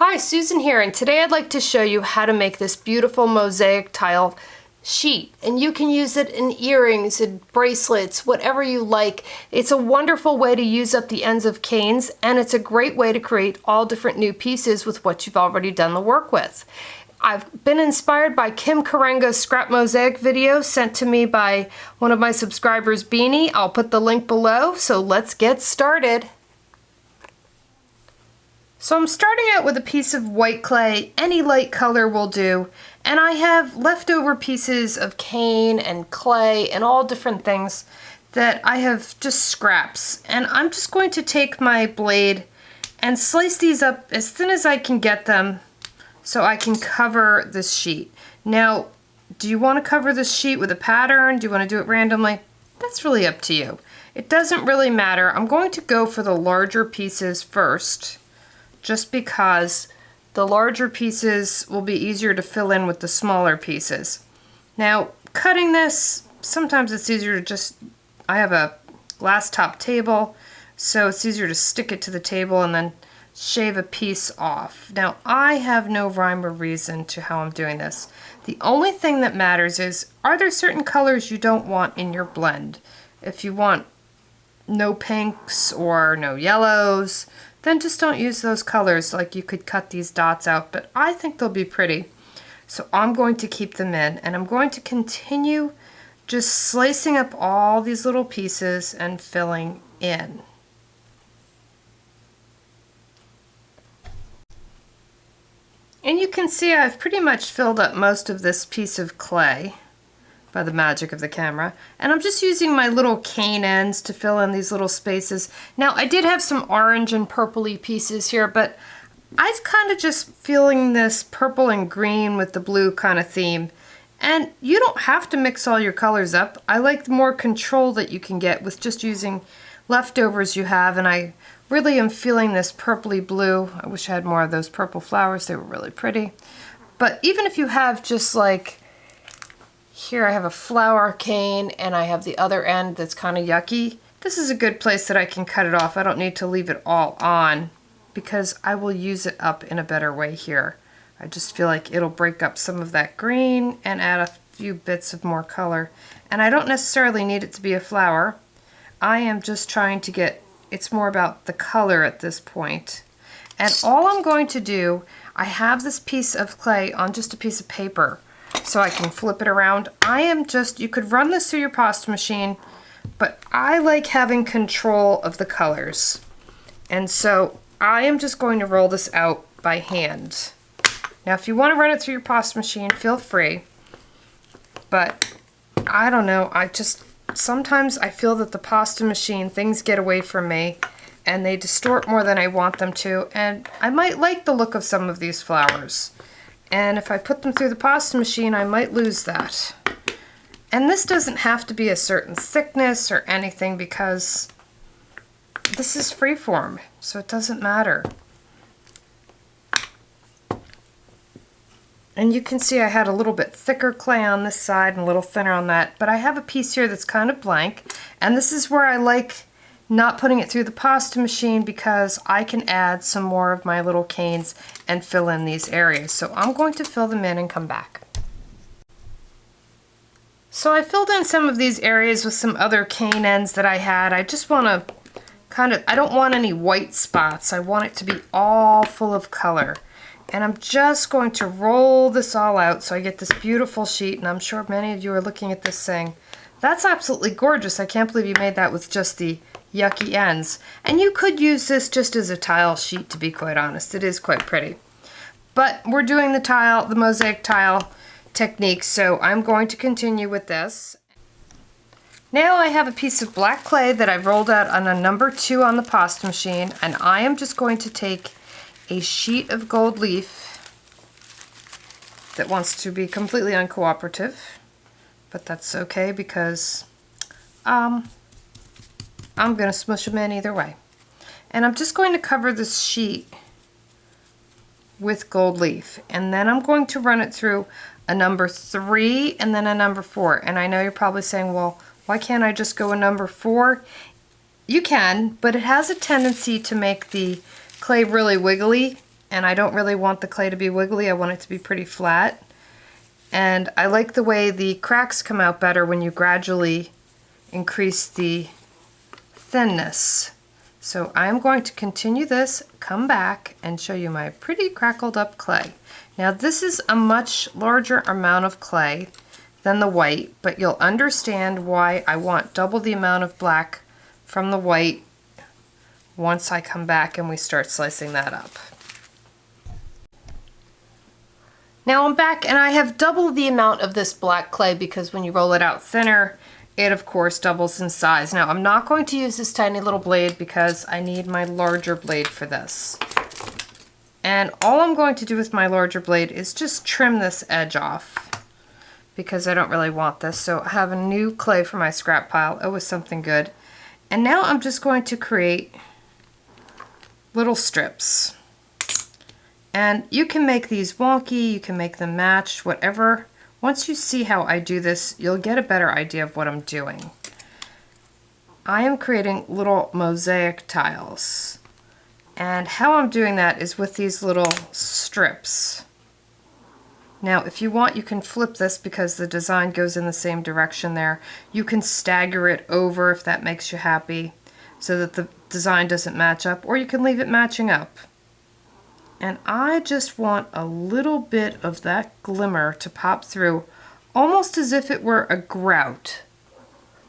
Hi, Susan here, and today I'd like to show you how to make this beautiful mosaic tile sheet. And you can use it in earrings and bracelets, whatever you like. It's a wonderful way to use up the ends of canes, and it's a great way to create all different new pieces with what you've already done the work with. I've been inspired by Kim Karenga's scrap mosaic video sent to me by one of my subscribers, Beanie. I'll put the link below, so let's get started. So I'm starting out with a piece of white clay, any light color will do, and I have leftover pieces of cane and clay and all different things that I have just scraps. And I'm just going to take my blade and slice these up as thin as I can get them so I can cover this sheet. Now, do you want to cover this sheet with a pattern? Do you want to do it randomly? That's really up to you. It doesn't really matter. I'm going to go for the larger pieces first, just because the larger pieces will be easier to fill in with the smaller pieces. Now, cutting this, sometimes it's easier to just, I have a glass top table, so it's easier to stick it to the table and then shave a piece off. Now, I have no rhyme or reason to how I'm doing this. The only thing that matters is, are there certain colors you don't want in your blend? If you want no pinks or no yellows, then just don't use those colors. Like, you could cut these dots out, but I think they'll be pretty. So I'm going to keep them in, and I'm going to continue just slicing up all these little pieces and filling in. And you can see I've pretty much filled up most of this piece of clay by the magic of the camera. And I'm just using my little cane ends to fill in these little spaces. Now, I did have some orange and purpley pieces here, but I've kind of just feeling this purple and green with the blue kind of theme. And you don't have to mix all your colors up. I like the more control that you can get with just using leftovers you have, and I really am feeling this purpley blue. I wish I had more of those purple flowers. They were really pretty. But even if you have just like, here I have a flower cane and I have the other end that's kind of yucky, this is a good place that I can cut it off. I don't need to leave it all on because I will use it up in a better way here. I just feel like it'll break up some of that green and add a few bits of more color. And I don't necessarily need it to be a flower. I am just trying to get, it's more about the color at this point. And all I'm going to do, I have this piece of clay on just a piece of paper, so I can flip it around. You could run this through your pasta machine, but I like having control of the colors. And so I am just going to roll this out by hand. Now, if you want to run it through your pasta machine, feel free. But I don't know, sometimes I feel that the pasta machine, things get away from me and they distort more than I want them to. And I might like the look of some of these flowers. And if I put them through the pasta machine, I might lose that. And this doesn't have to be a certain thickness or anything because this is freeform, so it doesn't matter. And you can see I had a little bit thicker clay on this side and a little thinner on that, but I have a piece here that's kind of blank, and this is where I like not putting it through the pasta machine because I can add some more of my little canes and fill in these areas. So I'm going to fill them in and come back. So I filled in some of these areas with some other cane ends that I had. I just want to I don't want any white spots. I want it to be all full of color. And I'm just going to roll this all out so I get this beautiful sheet, and I'm sure many of you are looking at this saying, that's absolutely gorgeous. I can't believe you made that with just the yucky ends. And you could use this just as a tile sheet, to be quite honest. It is quite pretty. But we're doing the mosaic tile technique, so I'm going to continue with this. Now I have a piece of black clay that I've rolled out on a number 2 on the pasta machine, and I am just going to take a sheet of gold leaf that wants to be completely uncooperative, but that's okay because I'm going to smush them in either way. And I'm just going to cover this sheet with gold leaf, and then I'm going to run it through a number 3 and then a number 4. And I know you're probably saying, well, why can't I just go a number 4? You can, but it has a tendency to make the clay really wiggly, and I don't really want the clay to be wiggly. I want it to be pretty flat. And I like the way the cracks come out better when you gradually increase the thinness. So I'm going to continue this, come back, and show you my pretty crackled up clay. Now this is a much larger amount of clay than the white, but you'll understand why I want double the amount of black from the white once I come back and we start slicing that up. Now I'm back and I have doubled the amount of this black clay because when you roll it out thinner, it of course doubles in size. Now I'm not going to use this tiny little blade because I need my larger blade for this. And all I'm going to do with my larger blade is just trim this edge off because I don't really want this. So I have a new clay for my scrap pile. It was something good. And now I'm just going to create little strips. And you can make these wonky, you can make them match, whatever. Once you see how I do this, you'll get a better idea of what I'm doing. I am creating little mosaic tiles. And how I'm doing that is with these little strips. Now, if you want, you can flip this because the design goes in the same direction there. You can stagger it over if that makes you happy so that the design doesn't match up, or you can leave it matching up. And I just want a little bit of that glimmer to pop through, almost as if it were a grout.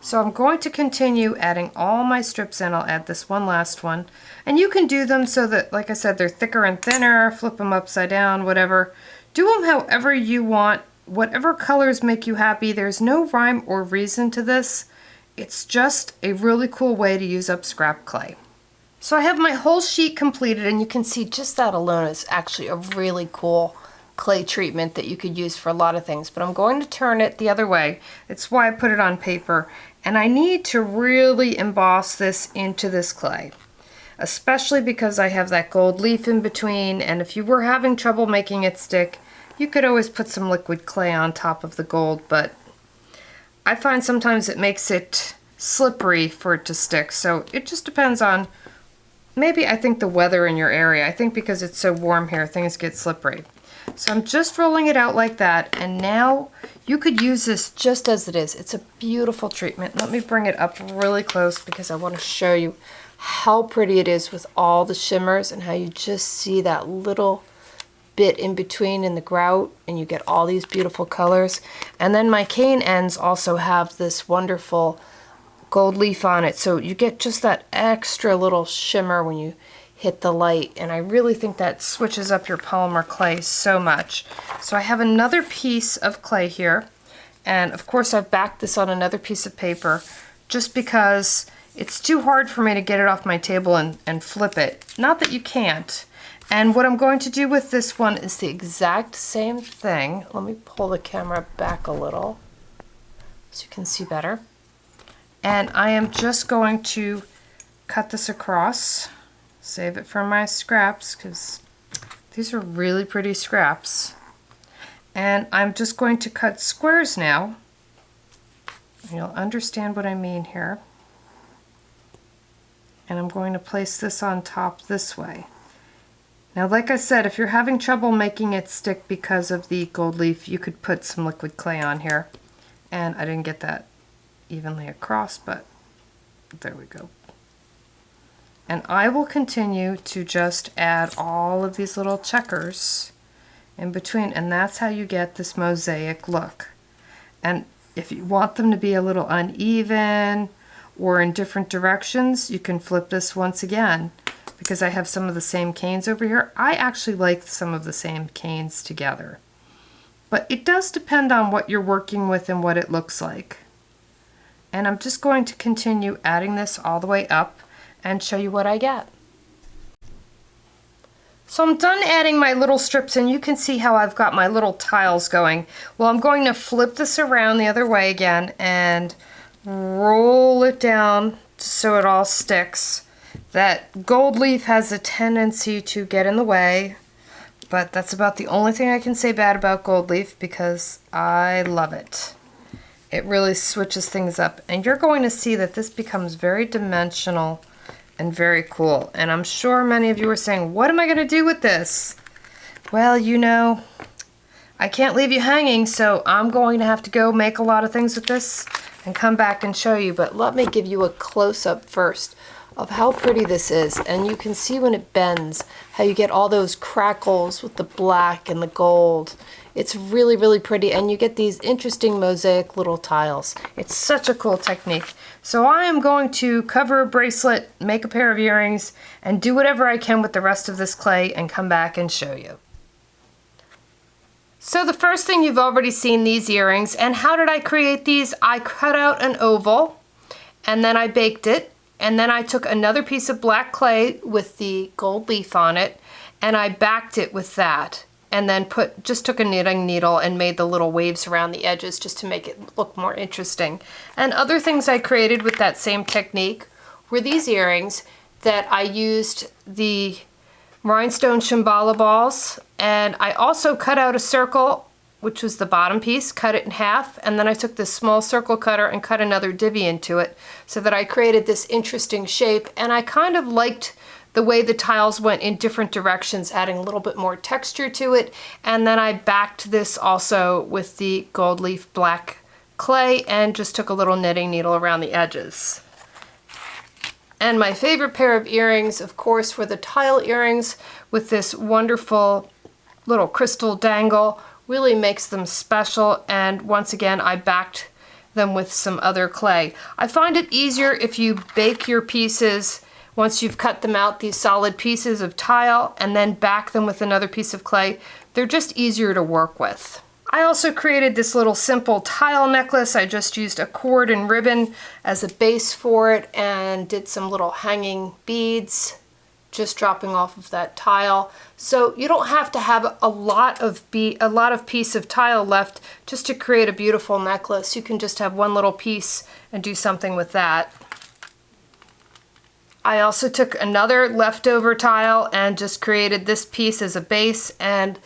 So I'm going to continue adding all my strips in. I'll add this one last one. And you can do them so that, like I said, they're thicker and thinner, flip them upside down, whatever. Do them however you want, whatever colors make you happy. There's no rhyme or reason to this. It's just a really cool way to use up scrap clay. So I have my whole sheet completed, and you can see just that alone is actually a really cool clay treatment that you could use for a lot of things. But I'm going to turn it the other way. It's why I put it on paper. And I need to really emboss this into this clay, especially because I have that gold leaf in between. And if you were having trouble making it stick, you could always put some liquid clay on top of the gold, but I find sometimes it makes it slippery for it to stick. So it just depends on, maybe I think the weather in your area. I think because it's so warm here, things get slippery. So I'm just rolling it out like that, and now you could use this just as it is. It's a beautiful treatment. Let me bring it up really close because I want to show you how pretty it is with all the shimmers and how you just see that little bit in between in the grout and you get all these beautiful colors. And then my cane ends also have this wonderful gold leaf on it, so you get just that extra little shimmer when you hit the light, and I really think that switches up your polymer clay so much. So I have another piece of clay here, and of course I've backed this on another piece of paper just because it's too hard for me to get it off my table and flip it. Not that you can't. And what I'm going to do with this one is the exact same thing. Let me pull the camera back a little so you can see better. And I am just going to cut this across. Save it for my scraps because these are really pretty scraps. And I'm just going to cut squares now. You'll understand what I mean here. And I'm going to place this on top this way. Now, like I said, if you're having trouble making it stick because of the gold leaf, you could put some liquid clay on here. And I didn't get that evenly across, but there we go. And I will continue to just add all of these little checkers in between, and that's how you get this mosaic look. And if you want them to be a little uneven or in different directions, you can flip this once again. Because I have some of the same canes over here, I actually like some of the same canes together. But it does depend on what you're working with and what it looks like. And I'm just going to continue adding this all the way up and show you what I get. So I'm done adding my little strips, and you can see how I've got my little tiles going. Well, I'm going to flip this around the other way again and roll it down so it all sticks. That gold leaf has a tendency to get in the way, but that's about the only thing I can say bad about gold leaf because I love it. It really switches things up, and you're going to see that this becomes very dimensional and very cool. And I'm sure many of you are saying, what am I going to do with this? Well, you know, I can't leave you hanging, so I'm going to have to go make a lot of things with this and come back and show you. But let me give you a close-up first of how pretty this is. And you can see when it bends, how you get all those crackles with the black and the gold. It's really, really pretty, and you get these interesting mosaic little tiles. It's such a cool technique. So I am going to cover a bracelet, make a pair of earrings, and do whatever I can with the rest of this clay and come back and show you. So the first thing, you've already seen these earrings. And how did I create these? I cut out an oval and then I baked it. And then I took another piece of black clay with the gold leaf on it and I backed it with that. And then just took a knitting needle and made the little waves around the edges just to make it look more interesting. And other things I created with that same technique were these earrings that I used the rhinestone shambhala balls, and I also cut out a circle, which was the bottom piece, cut it in half, and then I took this small circle cutter and cut another divvy into it so that I created this interesting shape. And I kind of liked the way the tiles went in different directions, adding a little bit more texture to it. And then I backed this also with the gold leaf black clay and just took a little knitting needle around the edges. And my favorite pair of earrings, of course, were the tile earrings with this wonderful little crystal dangle. Really makes them special. And once again, I backed them with some other clay. I find it easier if you bake your pieces once you've cut them out, these solid pieces of tile, and then back them with another piece of clay. They're just easier to work with. I also created this little simple tile necklace. I just used a cord and ribbon as a base for it and did some little hanging beads just dropping off of that tile. So you don't have to have a lot of piece of tile left just to create a beautiful necklace. You can just have one little piece and do something with that. I also took another leftover tile and just created this piece as a base and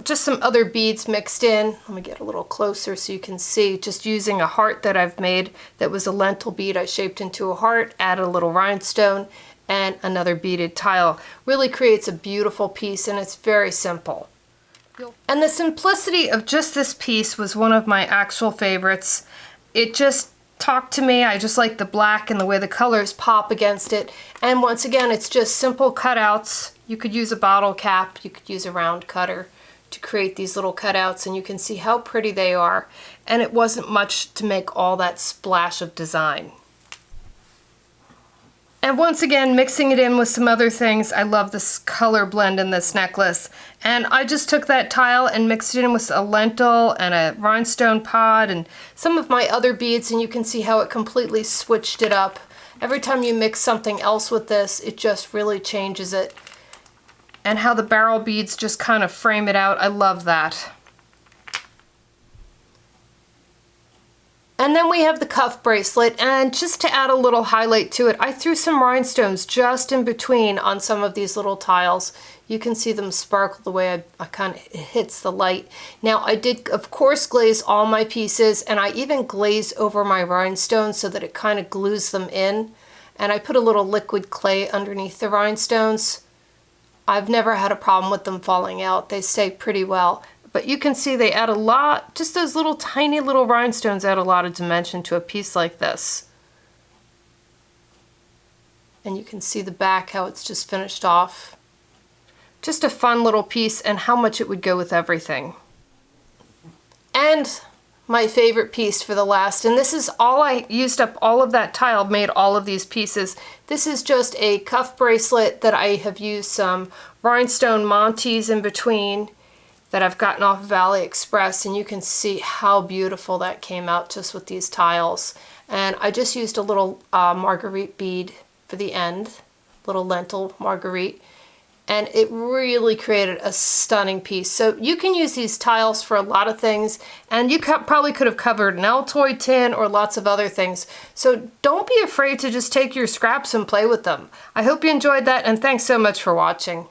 just some other beads mixed in. Let me get a little closer so you can see. Just using a heart that I've made that was a lentil bead I shaped into a heart, added a little rhinestone and another beaded tile. Really creates a beautiful piece, and it's very simple. And the simplicity of just this piece was one of my actual favorites. It just talked to me. I just like the black and the way the colors pop against it. And once again, it's just simple cutouts. You could use a bottle cap, you could use a round cutter to create these little cutouts, and you can see how pretty they are. And it wasn't much to make all that splash of design. And once again, mixing it in with some other things. I love this color blend in this necklace. And I just took that tile and mixed it in with a lentil and a rhinestone pod and some of my other beads, and you can see how it completely switched it up. Every time you mix something else with this, it just really changes it. And how the barrel beads just kind of frame it out. I love that. And then we have the cuff bracelet, and just to add a little highlight to it, I threw some rhinestones just in between on some of these little tiles. You can see them sparkle the way I kind of hits the light. Now I did, of course, glaze all my pieces, and I even glazed over my rhinestones so that it kind of glues them in. And I put a little liquid clay underneath the rhinestones. I've never had a problem with them falling out. They stay pretty well. But you can see they add a lot, just those little tiny little rhinestones add a lot of dimension to a piece like this. And you can see the back, how it's just finished off. Just a fun little piece, and how much it would go with everything. And my favorite piece for the last, and this is all I used up all of that tile, made all of these pieces. This is just a cuff bracelet that I have used some rhinestone Montes in between that I've gotten off of AliExpress, and you can see how beautiful that came out just with these tiles. And I just used a little marguerite bead for the end, little lentil marguerite, and it really created a stunning piece. So you can use these tiles for a lot of things, and you probably could have covered an Altoid tin or lots of other things. So don't be afraid to just take your scraps and play with them. I hope you enjoyed that, and thanks so much for watching.